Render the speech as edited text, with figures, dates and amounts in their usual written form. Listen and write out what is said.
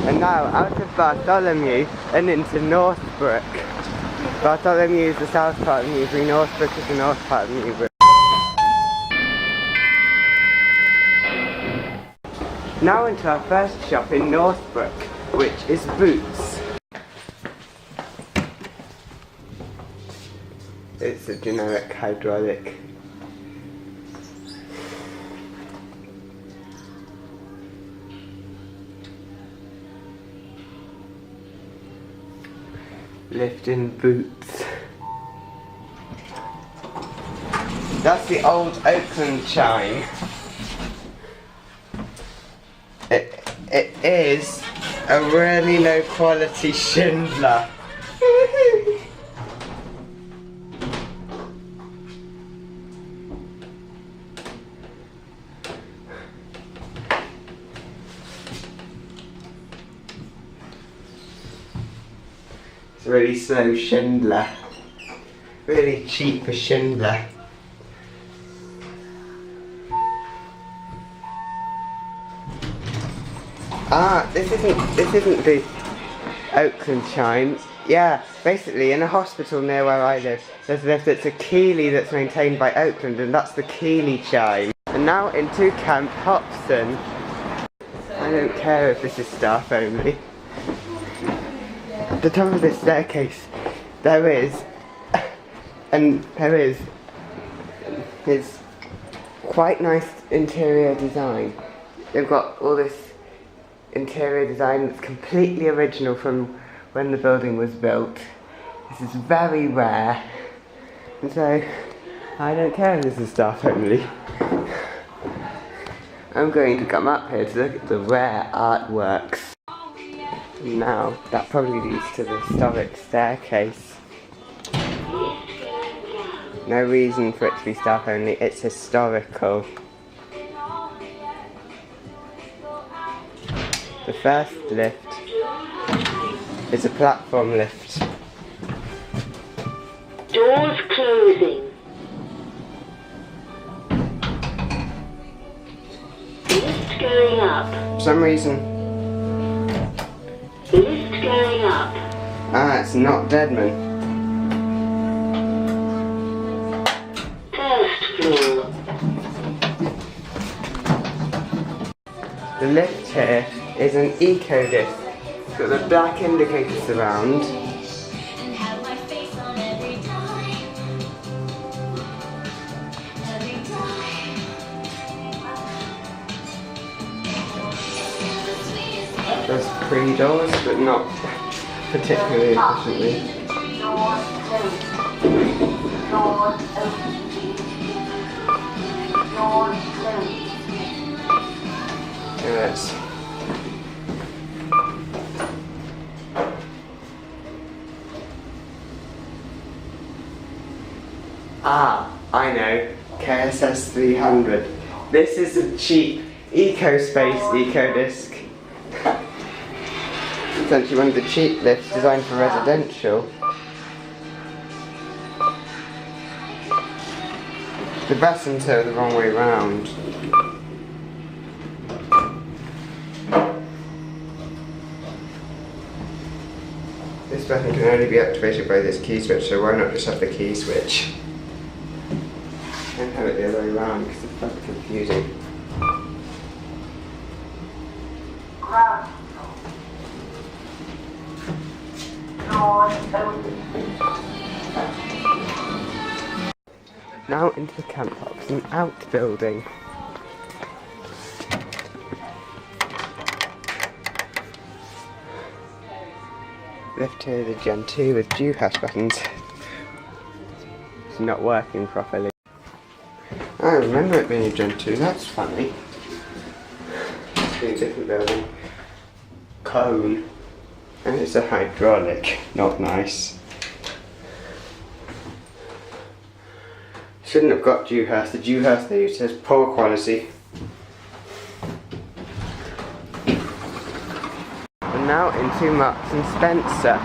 And now out of Bartholomew and into Northbrook. Bartholomew is the south part of Newbury, Northbrook is the north part of Newbury. Now into our first shop in Northbrook, which is Boots. It's a generic hydraulic. Lifting boots. That's the old Oakland chime. It is a really low quality Schindler. It's a really slow Schindler. Really cheap for Schindler. Ah, this isn't the Oakland chime. Yeah, basically in a hospital near where I live, there's a lift that's a Keighley that's maintained by Oakland, and that's the Keighley chime. And now into Camp Hobson. I don't care if this is staff only. At the top of this staircase, there is quite nice interior design. They've got all this interior design that's completely original from when the building was built. This is very rare, and so I don't care if this is staff only. I'm going to come up here to look at the rare artworks. Now, that probably leads to the historic staircase. No reason for it to be staff only, it's historical. The first lift is a platform lift. Doors closing. Lift going up. For some reason. Lift going up. Ah, it's not Deadman. First floor. The lift here is an Ecodisc. It's got the black indicators around. There's 3 doors, but not particularly efficiently. Yes. Ah, I know. KSS 300. This is a cheap Ecospace Ecodisc. Essentially one of the cheap lifts designed for residential. The buttons are the wrong way round. This button can only be activated by this key switch, so why not just have the key switch? And have it the other way around because it's quite confusing. Now into the camp box, an outbuilding. Lift here, the Gen 2 with Dewhurst buttons. It's not working properly. I remember it being a Gen 2, that's funny. It's a different building. Kone. And it's a hydraulic, not nice. Shouldn't have got Dewhurst. The Dewhurst they used has poor quality. And now into Marks and Spencer.